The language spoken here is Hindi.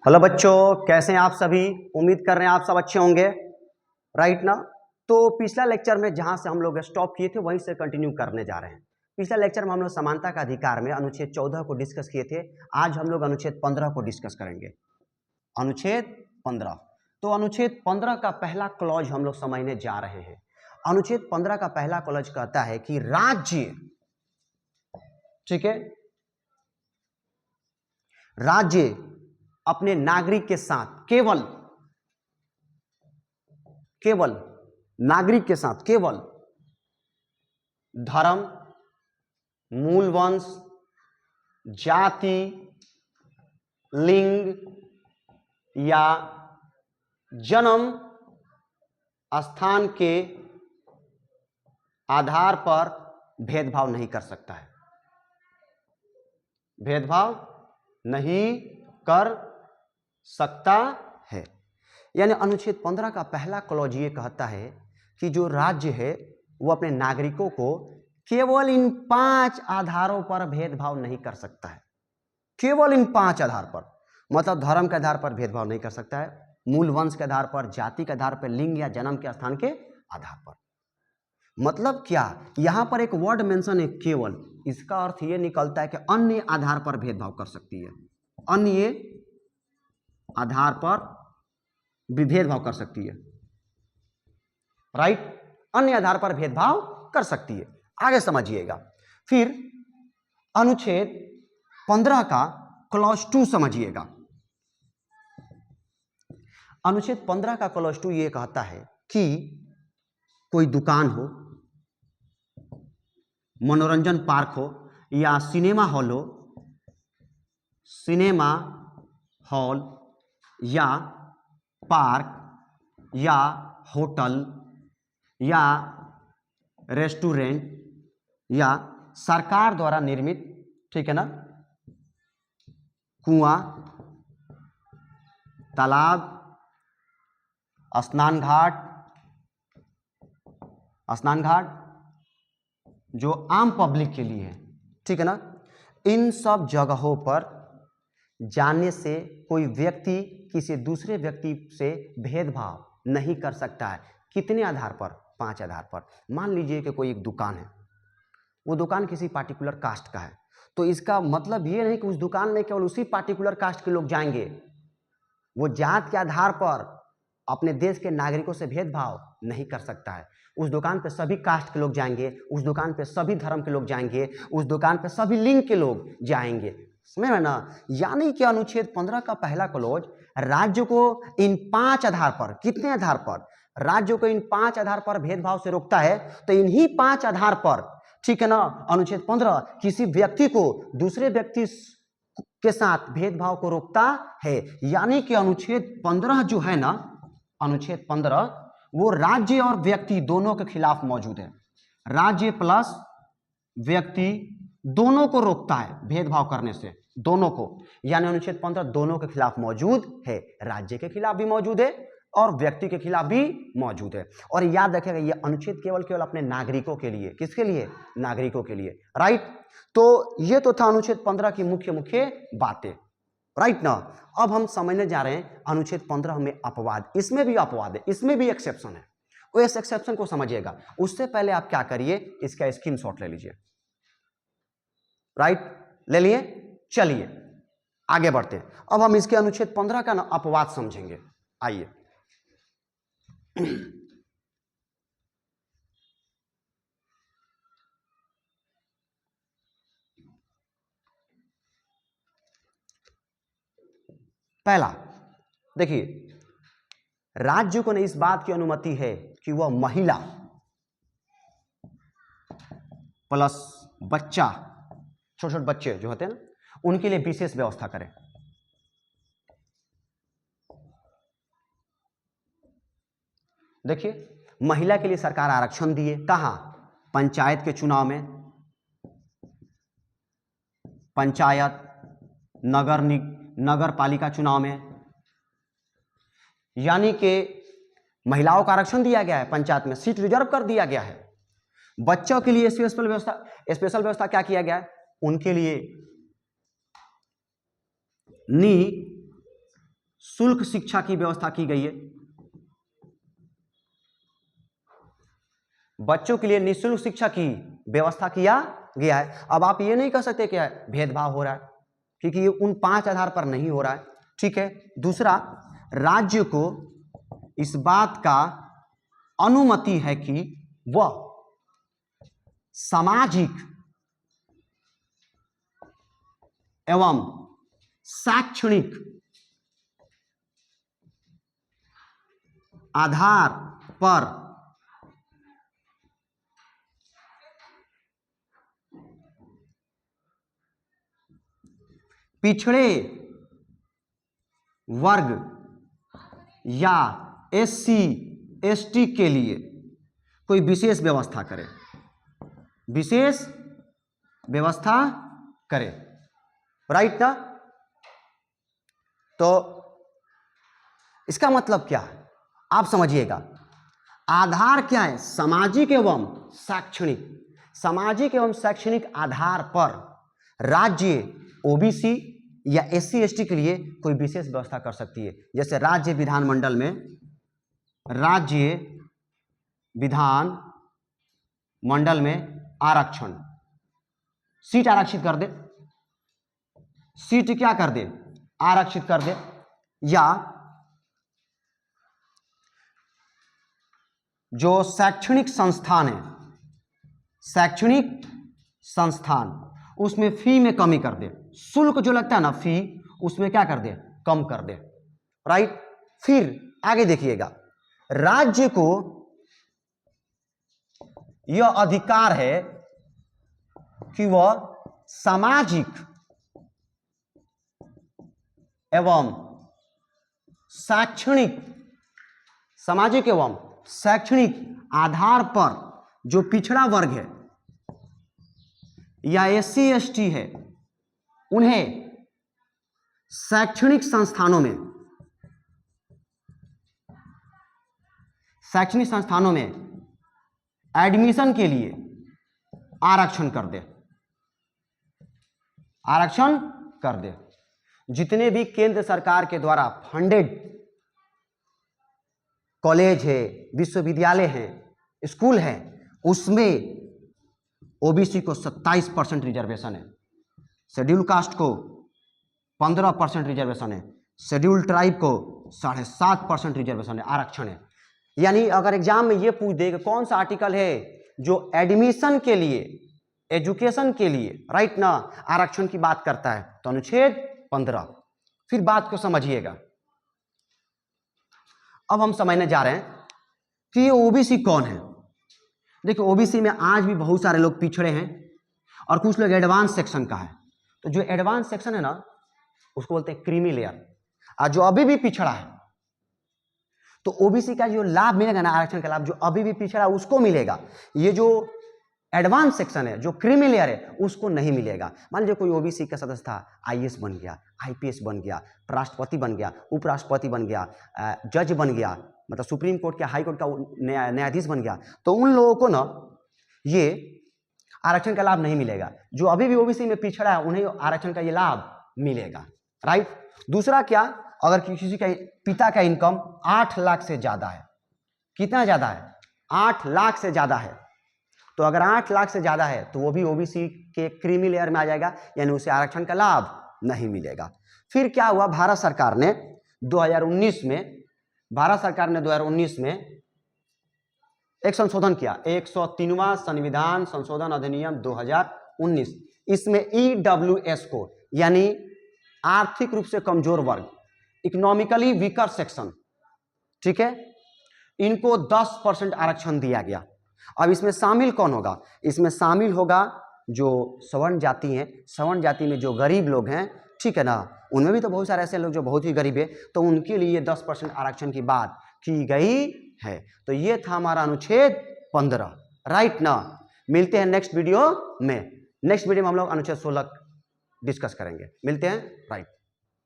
हेलो बच्चों, कैसे हैं आप सभी। उम्मीद कर रहे हैं आप सब अच्छे होंगे, राइट ना। तो पिछला लेक्चर में जहां से हम लोग स्टॉप किए थे वहीं से कंटिन्यू करने जा रहे हैं। पिछला लेक्चर में हम लोग समानता का अधिकार में अनुच्छेद 14 को डिस्कस किए थे। आज हम लोग अनुच्छेद 15 को डिस्कस करेंगे। अनुच्छेद 15। तो अनुच्छेद 15 का पहला क्लॉज हम लोग समझने जा रहे हैं। अनुच्छेद 15 का पहला क्लॉज कहता है कि राज्य, ठीक है, राज्य अपने नागरिक के साथ केवल नागरिक के साथ केवल धर्म, मूल वंश, जाति, लिंग या जन्म स्थान के आधार पर भेदभाव नहीं कर सकता है। भेदभाव नहीं कर सकता है। यानी अनुच्छेद 15 का पहला क्लॉज ये कहता है कि जो राज्य है वो अपने नागरिकों को केवल इन 5 आधारों पर भेदभाव नहीं कर सकता है। केवल इन 5 आधार पर, मतलब धर्म के आधार पर भेदभाव नहीं कर सकता है, मूल वंश के आधार पर, जाति के आधार पर, लिंग या जन्म के स्थान के आधार पर। मतलब क्या, यहां पर एक वर्ड मेंशन है केवल, इसका अर्थ यह निकलता है कि अन्य आधार पर भेदभाव कर सकती है। अन्य आधार पर भी भेदभाव कर सकती है, राइट। अन्य आधार पर भेदभाव कर सकती है। आगे समझिएगा। फिर अनुच्छेद 15 का क्लॉज 2 समझिएगा। अनुच्छेद 15 का क्लॉज 2 ये कहता है कि कोई दुकान हो, मनोरंजन पार्क हो या सिनेमा हॉल हो, सिनेमा हॉल या पार्क या होटल या रेस्टोरेंट या सरकार द्वारा निर्मित, ठीक है ना, कुआं, तालाब, स्नान घाट जो आम पब्लिक के लिए है, ठीक है ना, इन सब जगहों पर जाने से कोई व्यक्ति किसी दूसरे व्यक्ति से भेदभाव नहीं कर सकता है। कितने आधार पर? 5 आधार पर। मान लीजिए कि कोई एक दुकान है, वो दुकान किसी पार्टिकुलर कास्ट का है, तो इसका मतलब ये नहीं कि उस दुकान में केवल उसी पार्टिकुलर कास्ट के लोग जाएंगे। वो जात के आधार पर अपने देश के नागरिकों से भेदभाव नहीं कर सकता है। उस दुकान पे सभी कास्ट के लोग जाएंगे, उस दुकान पे सभी धर्म के लोग जाएंगे, उस दुकान पे सभी लिंग के लोग जाएंगे, समझ में ना। यानी कि अनुच्छेद 15 का पहला क्लॉज राज्य को इन 5 आधार पर, कितने आधार पर? राज्य को इन 5 आधार पर भेदभाव से रोकता है। तो इन्हीं 5 आधार पर, ठीक है ना, अनुच्छेद 15 किसी व्यक्ति को दूसरे व्यक्ति के साथ भेदभाव को रोकता है। यानी कि अनुच्छेद 15 जो है ना, अनुच्छेद 15 वो राज्य और व्यक्ति दोनों के खिलाफ मौजूद है। राज्य प्लस व्यक्ति दोनों को रोकता है भेदभाव करने से, दोनों को। यानी अनुच्छेद 15 दोनों के खिलाफ मौजूद है, राज्य के खिलाफ भी मौजूद है और व्यक्ति के खिलाफ भी मौजूद है। और याद रखिएगा, यह अनुच्छेद केवल अपने नागरिकों के लिए, किसके लिए? नागरिकों के लिए, राइट। तो ये तो था अनुच्छेद 15 की मुख्य बातें, राइट ना। अब हम समझने जा रहे हैं अनुच्छेद 15 में अपवाद। इसमें भी अपवाद है, इसमें भी एक्सेप्शन है। वो इस एक्सेप्शन को समझिएगा। उससे पहले आप क्या करिए, इसका स्क्रीनशॉट ले लीजिए, राइट, ले लिए। चलिए आगे बढ़ते हैं। अब हम इसके अनुच्छेद 15 का ना अपवाद समझेंगे। आइए पहला देखिए, राज्य को इस बात की अनुमति है कि वह महिला प्लस बच्चा, छोटे छोटे बच्चे जो होते हैं ना, उनके लिए विशेष व्यवस्था करें। देखिए, महिला के लिए सरकार आरक्षण दिए। कहां? पंचायत के चुनाव में, पंचायत, नगर पालिका चुनाव में। यानी कि महिलाओं का आरक्षण दिया गया है, पंचायत में सीट रिजर्व कर दिया गया है। बच्चों के लिए स्पेशल व्यवस्था क्या किया गया है? उनके लिए नी शुल्क शिक्षा की व्यवस्था की गई है। बच्चों के लिए निःशुल्क शिक्षा की व्यवस्था किया गया है। अब आप ये नहीं कह सकते कि भेदभाव हो रहा है, क्योंकि ये उन 5 आधार पर नहीं हो रहा है। ठीक है। दूसरा, राज्य को इस बात का अनुमति है कि वह सामाजिक एवं शैक्षणिक आधार पर पिछड़े वर्ग या SC ST के लिए कोई विशेष व्यवस्था करे, विशेष व्यवस्था करे। राइट ना? तो इसका मतलब क्या है आप समझिएगा। आधार क्या है? सामाजिक एवं शैक्षणिक। सामाजिक एवं शैक्षणिक आधार पर राज्य OBC या SC ST के लिए कोई विशेष व्यवस्था कर सकती है। जैसे राज्य विधानमंडल में, राज्य विधान मंडल में आरक्षण, सीट आरक्षित कर दे, सीट क्या कर दे? आरक्षित कर दे। या जो शैक्षणिक संस्थान है, शैक्षणिक संस्थान, उसमें फी में कमी कर दे। शुल्क जो लगता है ना फी, उसमें क्या कर दे? कम कर दे। राइट। फिर आगे देखिएगा, राज्य को यह अधिकार है कि वह सामाजिक एवं शैक्षणिक, सामाजिक एवं शैक्षणिक आधार पर जो पिछड़ा वर्ग है या SC ST है, उन्हें शैक्षणिक संस्थानों में, शैक्षणिक संस्थानों में एडमिशन के लिए आरक्षण कर दे, आरक्षण कर दे। जितने भी केंद्र सरकार के द्वारा फंडेड कॉलेज है, विश्वविद्यालय है, स्कूल है, उसमें OBC को 27% रिजर्वेशन है, शेड्यूल कास्ट को 15% रिजर्वेशन है, शेड्यूल ट्राइब को 7.5% रिजर्वेशन है, आरक्षण है। यानी अगर एग्जाम में ये पूछ दे कि कौन सा आर्टिकल है जो एडमिशन के लिए, एजुकेशन के लिए, राइट ना, आरक्षण की बात करता है, तो अनुच्छेद 15। फिर बात को समझिएगा। अब हम समझने जा रहे हैं कि ये OBC कौन है। देखिए, OBC में आज भी बहुत सारे लोग पिछड़े हैं और कुछ लोग एडवांस सेक्शन का है। तो जो एडवांस सेक्शन है ना, उसको बोलते हैं क्रीमी लेयर। और जो अभी भी पिछड़ा है, तो OBC का जो लाभ मिलेगा ना, आरक्षण का लाभ, जो अभी भी पिछड़ा है उसको मिलेगा। ये जो एडवांस सेक्शन है, जो क्रीमी लेयर है, उसको नहीं मिलेगा। मान लीजिए कोई OBC का सदस्य था, IAS बन गया, IPS बन गया, राष्ट्रपति बन गया, उपराष्ट्रपति बन गया, जज बन गया, मतलब सुप्रीम कोर्ट के, हाई कोर्ट का न्यायाधीश बन गया, तो उन लोगों को ना ये आरक्षण का लाभ नहीं मिलेगा। जो अभी भी OBC में पिछड़ा है, उन्हें आरक्षण का ये लाभ मिलेगा। राइट। दूसरा क्या, अगर किसी का पिता का इनकम 8 लाख से ज्यादा है, कितना ज्यादा है? 8 लाख से ज्यादा है, तो अगर 8 लाख से ज्यादा है तो वो भी OBC के क्रीमी लेयर में आ जाएगा, यानी उसे आरक्षण का लाभ नहीं मिलेगा। फिर क्या हुआ, भारत सरकार ने 2019 में एक संशोधन किया, 103वां संविधान संशोधन अधिनियम 2019। इसमें EWS को, यानी आर्थिक रूप से कमजोर वर्ग, इकोनॉमिकली वीकर सेक्शन, ठीक है, इनको 10% आरक्षण दिया गया। अब इसमें शामिल कौन होगा? इसमें शामिल होगा जो सवर्ण जाति हैं। सवर्ण जाति में जो गरीब लोग हैं, ठीक है ना, उनमें भी तो बहुत सारे ऐसे लोग जो बहुत ही गरीब है, तो उनके लिए 10% आरक्षण की बात की गई है। तो ये था हमारा अनुच्छेद 15। राइट ना। मिलते हैं नेक्स्ट वीडियो में। नेक्स्ट वीडियो में हम लोग अनुच्छेद 16 डिस्कस करेंगे। मिलते हैं। राइट।